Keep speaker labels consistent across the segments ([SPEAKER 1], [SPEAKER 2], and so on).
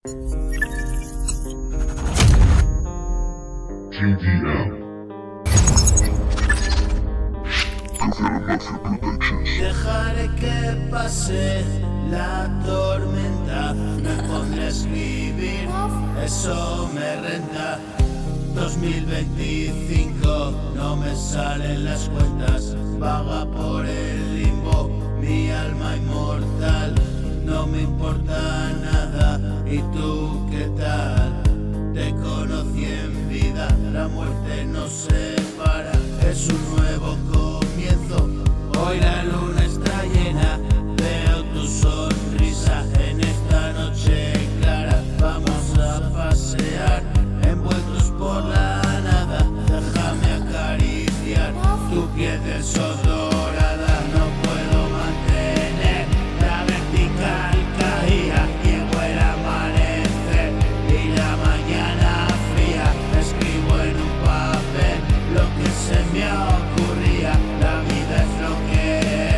[SPEAKER 1] JDM.
[SPEAKER 2] Dejaré que pase la tormenta, me pondré a escribir, eso me renta. 2025, no me salen las cuentas, vaga por el limbo, mi alma inmortal, no me importa nada. ¿Y tú qué tal? Te conocí en vida, la muerte nos separa, es un nuevo comienzo. Hoy la luna está llena, veo tu sonrisa en esta noche clara. Vamos a pasear, envueltos por la nada. Déjame acariciar tu piel del sol dorada. No puedo mantener la vertical caída. Llegó el amanecer y la mañana fría. Escribo en un papel lo que se me ocurría. La vida es lo que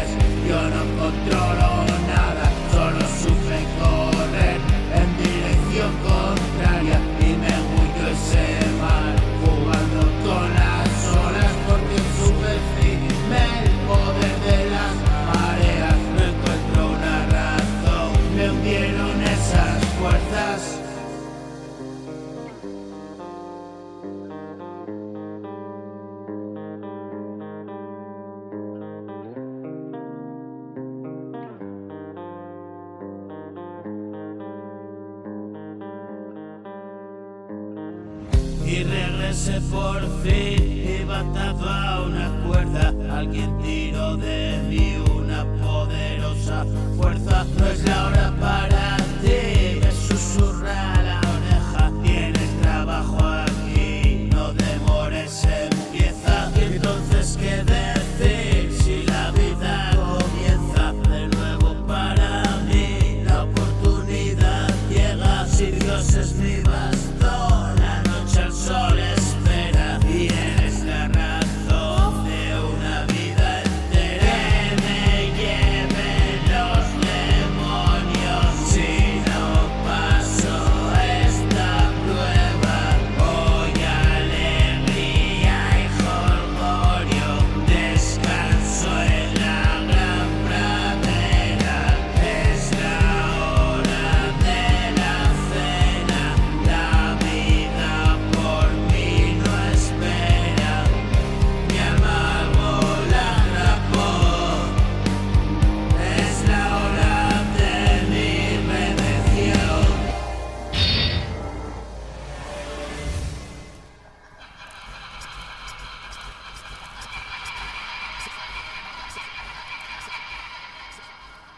[SPEAKER 2] es, yo no controlo nada, solo supe correr en dirección contraria y me engullo ese mar, jugando con las olas porque subestime el poder de las mareas. No encuentro una razón, me hundieron esas fuerzas. Y regresé por fin y bataba una cuerda. Alguien tiró de mí una poderosa fuerza. No es la hora para